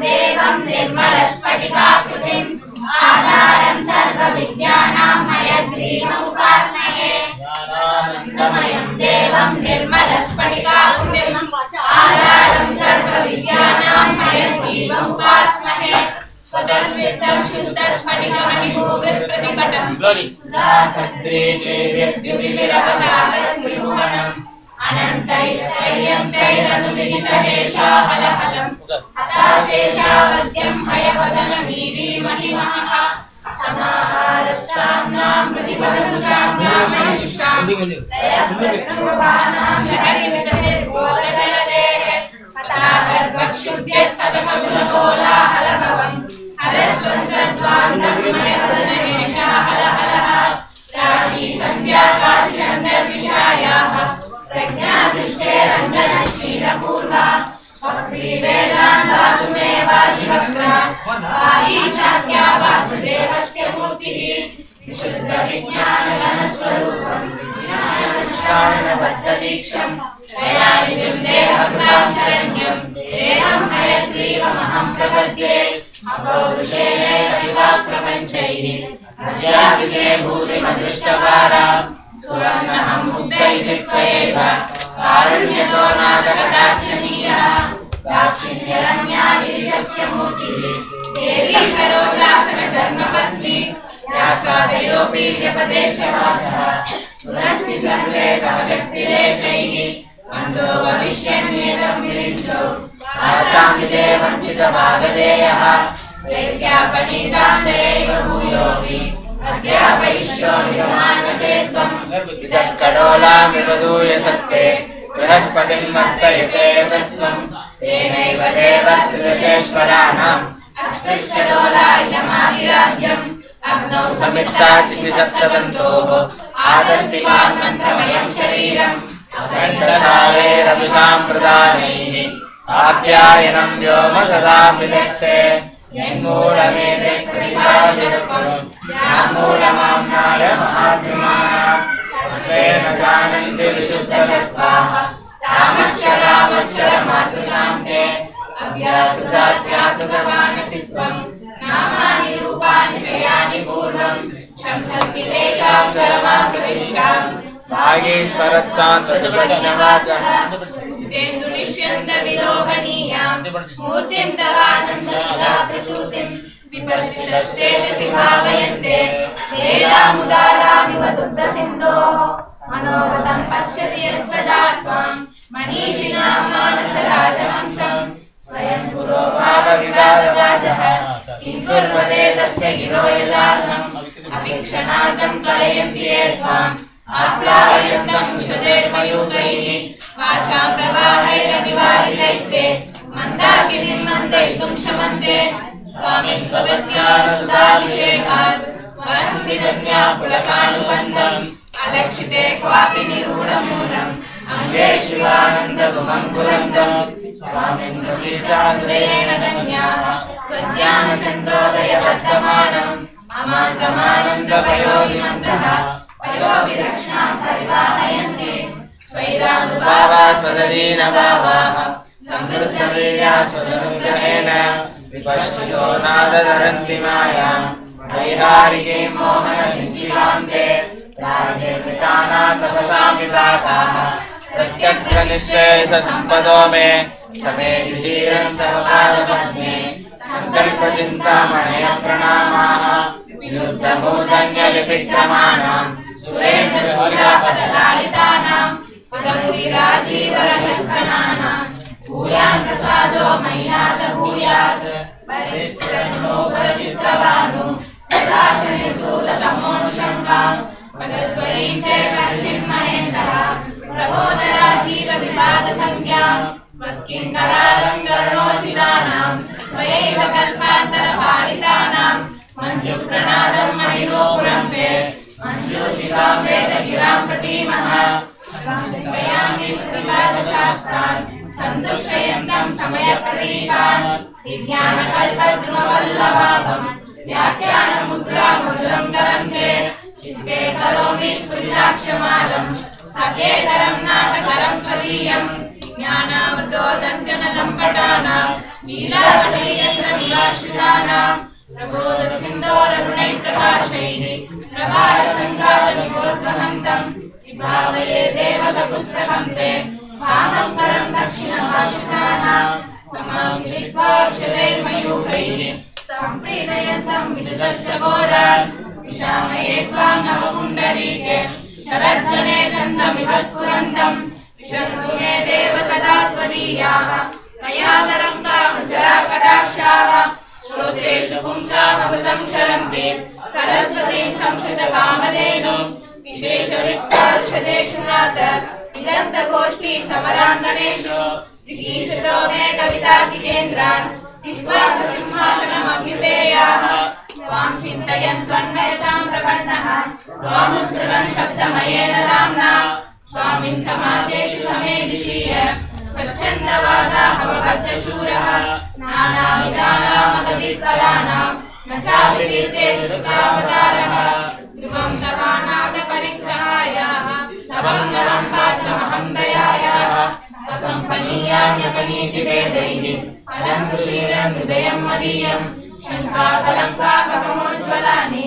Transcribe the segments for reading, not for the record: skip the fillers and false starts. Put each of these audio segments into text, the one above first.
देवं निर्मलस्फटिकाकृतिम् आधारं सर्वविद्यानां हयग्रीवमुपास्महे। ज्ञानानन्दमयं देवं निर्मलस्फटिकाकृतिम् आधारं सर्वविद्यानां हयग्रीवमुपास्महे। स्वतस्सिद्धं शुद्धस्फटिकमणिभूषितप्रतिपटं सुधासद्रेचैर्यद्युतिविरवदात्रिभुवनम् अनन्तैश्वर्यन्तैरनुविहितहेशाहलहलं हताशेषावद्यं हयवदनमीडीमहिमः समाहारस्साम्नां प्रतिपदमुषां नामयुषां लयप्रतिमुखानां लहरिमितनिर्बोधजलदेः हतागर्भक्षुभ्यत्पदककुलकोलाहलभवम् हरद्वन्द्वद्वान्तमयवदनहेशाहलहलः राशीसन्ध्याकाशिरन्तर्विषायाः प्रज्ञादुष्टेरञ्जनशीलपूर्वा वक्त्रीवेदान्तातुमेवाजिवक्त्रा वायी शाक्या वासुदेवस्य मूर्तिः विशुद्धविज्ञानघनस्वरूपं ज्ञानश्रावणबद्धदीक्षं दयानिधिं देहभृतां शरण्यं देवं हयग्रीवमहं प्रपद्ये अपौरुषेयैरविवाक्प्रपञ्चैः अद्यापिते भूतिमदृष्टवारा सुवर्णहं मुद्गैर्त्वयैव कारुण्यतो नाथकटाक्षणीयः दाक्षिण्यरम्यादिशस्य मूर्तिः देवी सरोजासनधर्मपत्नी व्यासादयोऽपि जपदेशवाचः स्फुरन्ति सर्वे तव शक्तिलेशैः मन्दो भविष्यन्येदं विरिञ्चो आशामिते वञ्चितभागधेयः प्रेत्यापनीतान्दैव भूयोऽपि अद्यापयिष्यो निगमानचेत्त्वम् इदत्कडोलामिवधूय सत्त्वे बृहस्पतिं मर्तयसे तस्त्वम् तेनैव देवत्रिदशेश्वराणाम् अस्पृष्टडोलायमादिराज्यम् अग्नौ समित्ताचिषि सप्तदन्तोः आदस्तिवान् मन्त्रमयं शरीरम् अखण्डसारेरभिषां प्रदानैः आप्यायनं व्योम सदा विदत्से यन्मूलमेते प्रतिपादितत्वम् यामूलमाम्नाय महात्मानः तेन जानन्ति विशुद्धसत्त्वाः तामक्षरामक्षरमातृकां ते अव्याकृतात्याकृतवानसि त्वं नामानि रूपाणि च यानि पूर्वं शंसन्ति तेषां चरमाप्रतिष्ठाम् भागेश्वरत्वान् तदुपज्ञवाचः मुक्तेन्दुनिष्यन्तविलोभनीयां मूर्तिं तवानन्दसुधा प्रसूतिं विपर्शितश्चेतसि भावयन्ते लीलामुदारामिव दुग्धसिन्धोः मनोगतं पश्यति यस्सदा त्वां मनीषिणां मानसराजहंसं स्वयं पुरोभागविवादवाचः किं कुर्वते तस्य गिरो यदार्हम् अभिक्षणार्थं कलयन्ति ये त्वाम् आप्लावयन्तं विशदेर्मयूखैः वाचां प्रवाहैरनिवारितैस्ते मन्दाकिनीं मन्दयितुं शमन्ते स्वामिन् प्रवृत्त्यानुसुधाभिषेकात् त्वरन्ति धन्या पुलकानुबन्धम् अलक्षिते क्वापि निरूढमूलम् अङ्गे शिवानन्दगुमङ्कुरन्दम् स्वामिन् प्रवीचान्द्रेण धन्याः त्वद्ध्यानचन्द्रोदयवर्धमानम् अमान्तमानन्दपयोविमन्त्रः पयोविरक्षां परिवाहयन्ति स्वैरानुभावास्मदीनभावाः समृद्धवीर्यास्मदनुग्रहेण विपश्चितो नादधरन्ति मायां वैहारिकीं मोहनविञ्चिवान्ते प्रागे कृतानां तपसा विपाकाः प्रत्यग्रनिःश्रेयसम्पदो मे समे ऋषीरं तव पादपद्मे सङ्कल्पचिन्तामणय प्रणामाः विरुद्धभूतन्यलिपिक्रमाणां सुरेन्द्रशूलापदलालितानां पदग्रीराजीवरशङ्खनानां भूयान् प्रसादो मय्यात् भूयात् परिस्फुरन्नोपरचित्रभानु प्रकाशनिर्दूलतमोऽनुषङ्गां पदद्वयीं च कर्षिन्महेन्द्रः प्रबोधराजीवविवादसंज्ञां मत्किङ्करालङ्करणोचितानां त्वयैव कल्पान्तरपालितानां मञ्जुप्रणादं महिनोपुरं ते मञ्जूषिकां वेदगिरां प्रतीमः संप्रयामि प्रतिपादशास्त्रान् सन्दुक्षयन्तं समयप्रतीकान् विज्ञानकल्पद्रुमवल्लभाभं व्याख्यानमुद्रामुद्रं करन्ते चित्ते करोमि स्फुरिताक्षमालं सखेकरं नाटकरं त्वदीयं ज्ञानामृतोदञ्जनलम्पटानां लीलाकटयन्त्रनिवासितानां प्रबोधसिन्धोररुणैः प्रकाशैः प्रवाहसङ्घातनिवोद्वहन्तं विभावये देवसपुस्तकं ते वामं करं दक्षिणभाषितानां तमां श्रीत्वा विशदैर्मयूखैः सम्प्रीडयन्तं विदुषश्च घोरान् विशामये त्वां नवपुण्डरीके शरद्गणे चन्द्रमिव स्फुरन्तं विशन्तु मे देव सदा त्वदीयाः प्रयातरङ्गामचराकटाक्षाः श्रोत्रेषु पुंसामृतं क्षरन्ति सरस्वतीं संश्रितकामधेनुं विशेषवित्तार्षदेषु नाथ विदग्धगोष्ठी समराङ्गणेषु जिगीषतो मे कवितार्किकेन्द्रान् जिह्वाकसिंहासनमभ्युपेयाः त्वां चिन्तयन् त्वन्मयतां प्रपन्नः त्वामुद्धृतन् शब्दमयेन नाम्ना स्वामिन् समाजेषु समेदिशीय स्वच्छन्दवादाः भवभद्रशूरः नानाविधानामगतिकलानां न चापि तीर्थेषु कृतावतारः ध्रुवं तवानादपरिग्रहायाः तवं नवं पात्रमहं दयायाः तवं पनीयान्यपनीतिभेदैः फलं ऋषीरं हृदयं मदीयं शङ्काकलङ्कापकमोज्ज्वलानि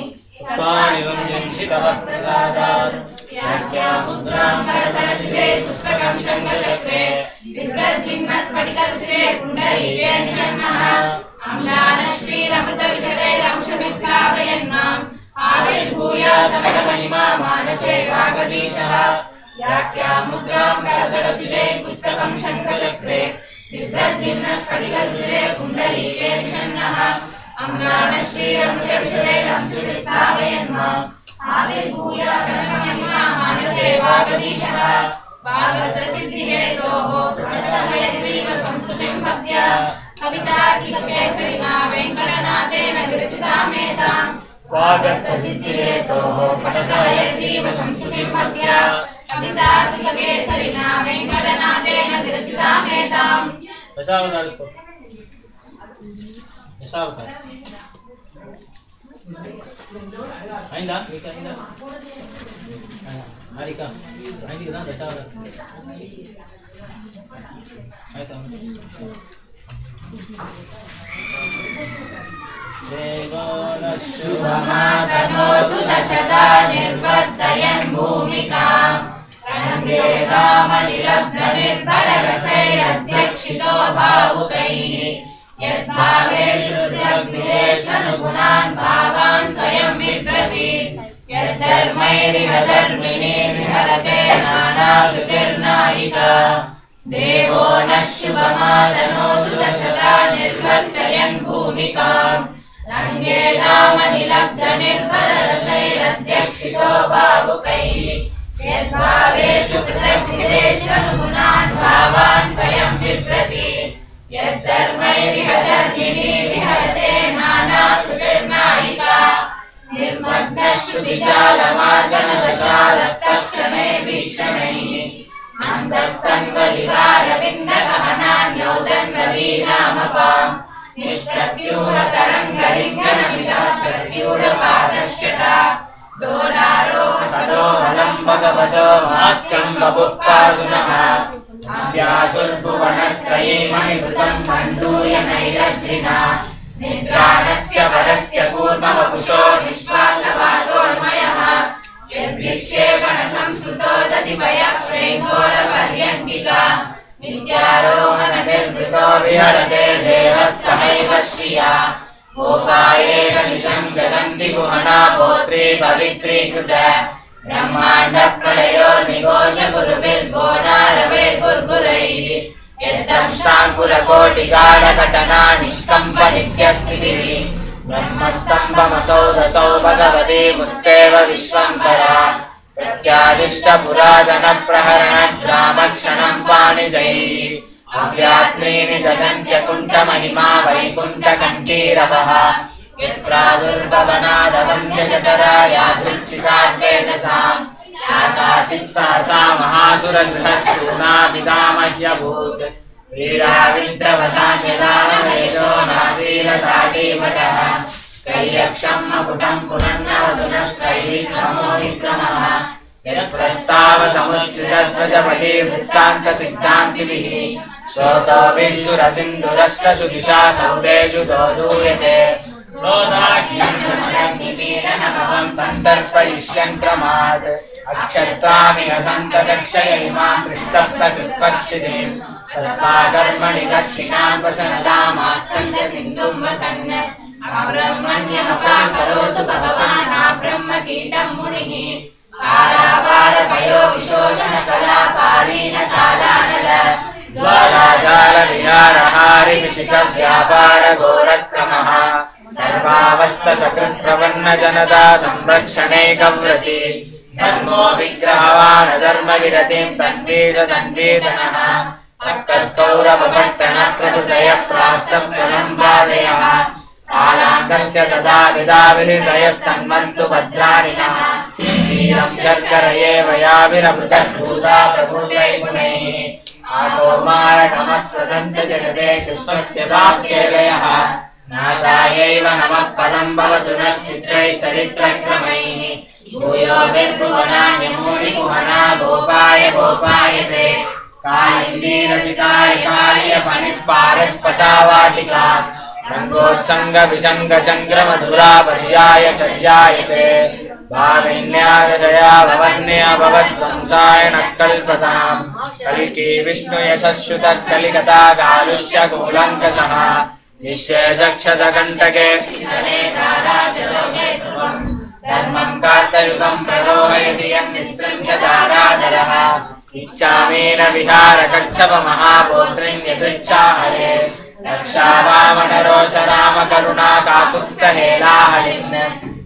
प्रसादात् व्याख्यामुद्रां करसरसिजे पुस्तकं शङ्खचक्रे बिभ्रद्भिन्नस्फटिकचिरे पुण्डरीके निषण्णः अम्लानश्रीरमृतविशदैरंशविप्लावयन्नाम् आविर्भूयादमहिमा मानसे वागदीशः व्याख्यामुद्रां करसरसिजे पुस्तकं शङ्खचक्रे बिभ्रद्भिन्नस्फटिकचिरे पुण्डरीके निषण्णः अम्लानश्रीरमृतविशदैरंशविप्लावयन्नाम् आविर्भूयादमहिमा मानसे वागदीशः वागर्तसिद्धिहेतोः प्रणतहयग्रीव संस्तुतिं भक्त्या कवितार्किककेसरिणा वेङ्कटनाथेन विरचितामेताम् वागर्तसिद्धिहेतोः प्रणतहयग्रीव संस्तुतिं भक्त्या कवितार्किककेसरिणा वेङ्कटनाथेन विरचितामेताम् Ainda? Mika ainda? Harika. Ainda kan dashawara. Ayo. शुभमातनोतु दशदा निर्वर्धयन् भूमिकाम् रणवेदामनिलब्धनिर्भररसैरध्यक्षितो भावुकैः यद्भावेषु द्रग्निलेशनुगुणान् भावान् स्वयं बिभ्रति यद्धर्मैरिह धर्मिणी विहरते नानाकृतिर्नायिका देवो नः शुभमातनोतु दशदा निर्वर्तयन् भूमिकाम् रङ्गेदामनिलब्धनिर्भररसैरध्यक्षितो भावुकैः यद्भावेषु कृतज्ञेष्वनुगुणान् भावान् स्वयं बिभ्रति यद्धर्मैरिह धर्मिणी विहरते नानाकृतिर्नायिका निर्मग्नः श्रुतिजालमार्गणदशालत्तक्षणैर्वीक्षणैः अन्तस्तन्वलिवारविन्दगहनान्यौदन्वदीनामपाम् निष्प्रत्यूहतरङ्गलिङ्गनमिदं प्रत्यूढपादश्चटा दोलारोह सदोहलं भगवतो मात्स्यं बभुः पादुनः अभ्यासुर्भुवनत्रयीमणिभृतं मण्डूय नैरद्रिना निद्राणस्य परस्य कूर्मवपुषो निःश्वासपातोर्मयः यद्विक्षेपणसंस्कृतो दधिपयप्रेङ्गोलपर्यङ्किका विद्यारोहणनिर्वृतो विहरते देवः सहैव श्रिया गोपायेन निशं जगन्ति गुहना भोत्री पवित्रीकृत ब्रह्माण्डप्रलयो निघोष गुरुभिर्गोनारवैर्गुर्गुरैः यद्दंष्ट्राङ्कुरकोटिगाढघटना निष्कम्पनित्यस्थितिः ब्रह्मस्तम्भमसौ दसौ भगवती मुस्तेव विश्वम्भरा प्रत्यादिष्टपुरातनप्रहरणग्रामक्षणं पाणिजैः अव्यात्रीनि जगन्त्यकुण्ठमहिमा वैकुण्ठकण्ठीरवः यत्रादुर्भवनादवन्द्यजठरा यादृच्छिताद्वेदसाम् याकाचित् सहसा महासुरगृहस्थूणाभिधामह्यभूत् वीराविद्रवसान्यदानवेदो नासीरसाटीभटः त्रय्यक्षं मकुटं पुनन्नवदुनस्त्रैविक्रमो विक्रमः यत्प्रस्ताव समुच्चितध्वजपटी वृत्तान्तसिद्धान्तिभिः श्रोतोभिः सुरसिन्धुरष्टसु दिशा सौदेषु दोदूयते क्रोधाग्निपीडनभवं सन्तर्पयिष्यन् क्रमात् अक्षत्रामिह सन्तदक्षय इमां त्रिसप्तकृत्पक्षिणीम् तत्पाकर्मणि दक्षिणां वचनदामास्कन्धसिन्धुं वसन् अब्रह्मण्यमचाकरोतु भगवान् ब्रह्मकीटं मुनिः पारावारपयो विशोषणकलापारीणकालानल ज्वालाजालविहारहारिविशिखव्यापारघोरक्रमः सर्वावस्थसकृत्प्रपन्नजनता संरक्षणैकव्रती धर्मो विग्रहवान् धर्मविरतिं तन्वीदनः कौरवभट्टनप्रभृतयः प्रास्तप्तलम्बादयः कालाङ्कस्य तदा विदाविहृदयस्तन्वन्तु भद्राणिनः क्षीरं शर्करयेव याभिरमृतभूता प्रभूतैगुणैः आकौमारकमस्वदन्तजगते कृष्णस्य वाक्यलयः नाथायैव नमः पदं भवतु नश्चित्रैः चरित्रक्रमैः भूयोभिर्भुवनान्यमूलिकुहना गोपाय गोपायते कालिन्दीरसिकाय पार्यपनिस्पारस्पटावाटिका रङ्गोत्सङ्गविसङ्गचङ्ग्रमधुरा पर्याय चर्यायते भाविन्यादया भवन्या भवद्वंसाय नः कल्पताम् कलिकी विष्णुयशश्रुतः कलिकता गालुष्य कूलङ्कषः निःशेषक्षतकण्टके धर्मं कार्तयुगं प्ररोहयति यं निःसृंशदारादरः इच्छामि न विहारकच्छपमहापोत्रिं यदृच्छा हरे रक्षा वामनरोष राम करुणा काकुत्स्थहेलाहलिन्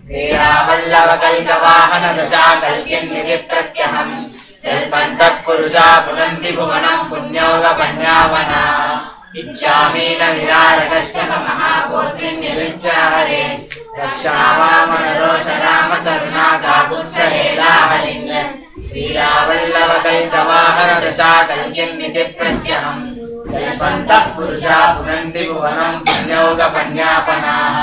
क्रीडावल्लभकल्कवाहन दशा कल्किन्निधि प्रत्यहम् जल्पन्तः पुरुषा पुनन्ति भुवनं पुण्योगपण्यावना इच्छामि न विहारकच्छपमहापोत्रिं यदृच्छा हरे रक्षा वामनरोष राम करुणा काकुत्स्थहेलाहलिन् क्रीडावल्लभकल्कवाहन दशा कल्किन्निधि प्रत्यहम् जल्पन्तः पुरुषा पुनन्ति भुवनं पुण्योगपण्यापनाः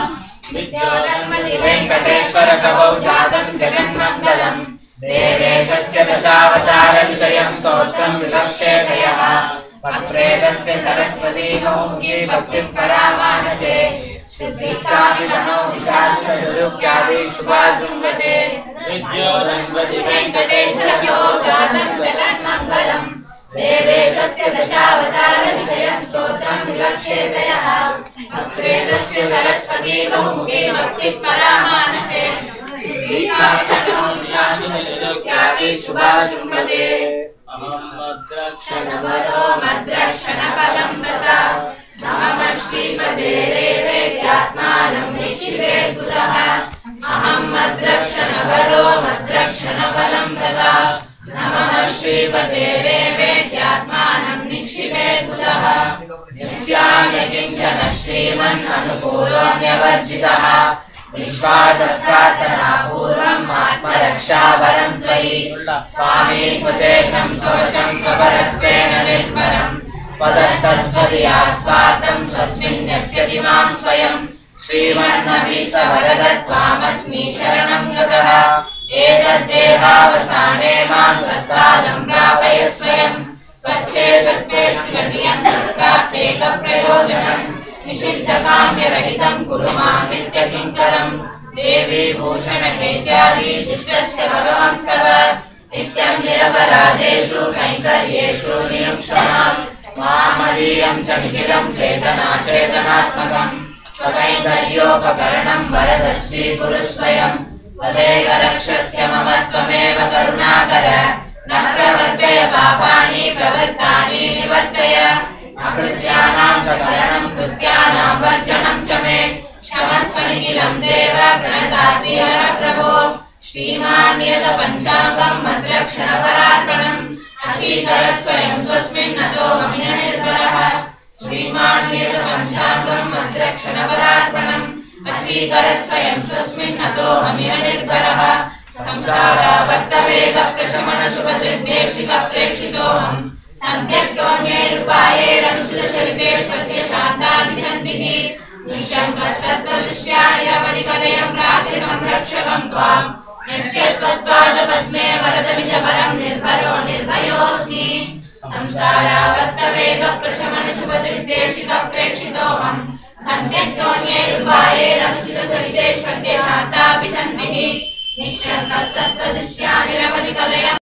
विद्योधन्मति वेङ्कटेश्वर कवौ जातं जगन्मङ्गलम् देवेशस्य दशावतारविषयं स्तोत्रं विवक्षेतयः वक्प्रेतस्य सरस्वती मौखी भक्तिं परामानसे शुद्धिकाभितनौ दिशासुरसुख्यादि शुभाजुम्बते विद्योधन्मति वेङ्कटेश्वर कवौ जातं जगन्मङ्गलम् देवेशस्य दशावतारविषयं स्तोत्रं विवक्षेतयः वक्प्रेतस्य सरस्वती बहुमुखे भक्तिपरामानसे शुद्धिकाभितनौ दिशासुरसुख्यादि शुभाजुम्बते मद्रक्षणवरो मद्रक्षणफलं दता नमः श्रीपदे रेवेत्यात्मानं निशिवेद्बुधः अहं मद्रक्षणवरो मद्रक्षणफलं दता नमः श्रीपदे रेवेत्यात्मानं निक्षिपेद्बुधः यस्याम्य किञ्चन श्रीमन् अनुकूलोऽन्यवर्जितः विश्वासप्रार्थना पूर्वम् आत्मरक्षापरं त्वयि स्वामी स्वशेषं स्ववशं स्वपरत्वेन निर्भरम् स्वदत्तस्वदया स्वार्थं स्वस्मिन् यस्यति मां स्वयं श्रीमन्नभीष्टवरदत्वामस्मि शरणं गतः एतद्देहावसाने मां तत्पादं प्रापय स्वयं त्वच्छेषत्वे स्थितियं तत्प्राप्तेकप्रयोजनम् निषिद्धकाम्यरहितं कुरु मां नित्यकिङ्करम् देवी भूषणहेत्यादि दुष्टस्य भगवंस्तव नित्यं निरपराधेषु कैङ्कर्येषु नियुङ्क्षमाम् मामदीयं च निखिलं चेतनाचेतनात्मकं स्वकैङ्कर्योपकरणं वरद स्वीकुरु स्वयं त्वदेव रक्षस्य मम त्वमेव करुणाकर न प्रवर्तय पापानि प्रवृत्तानि निवर्तय अकृत्यानां च करणं कृत्यानां वर्जनं च मे क्षमस्व निखिलं देव प्रणताति हर प्रभो श्रीमान्यत पञ्चाङ्गं मद्रक्षणपरार्पणम् अचीकरत् स्वयं स्वस्मिन् नतोऽहमिह निर्भरः श्रीमान्यत पञ्चाङ्गं मद्रक्षणपरार्पणम् अचीकरत् स्वयं स्वस्मिन् नतोऽहमिह निर्भरः संसारावर्तवेगप्रशमनशुभदृग्देशिकप्रेक्षितोऽहम् सन्त्यक्तोऽन्यैरुपायैरनुसृतचरिते सत्यशान्ताभिसन्धिः निःशङ्कस्तत्त्वदृष्ट्या निरवधिकदयं प्राप्य संरक्षकं त्वाम् यस्य त्वत्पादपद्मे वरदमिजपरं निर्भरो निर्भयोऽस्मि संसारावर्तवेगप्रशमनशुभदृग्देशितप्रेक्षितोऽहं सन्त्यक्तोऽन्यैर्वायैरनुचितचरितेष्वद्य शान्ताभिसन्धिः निःशङ्कस्तत्त्वदृश्या निरवधिकलयम्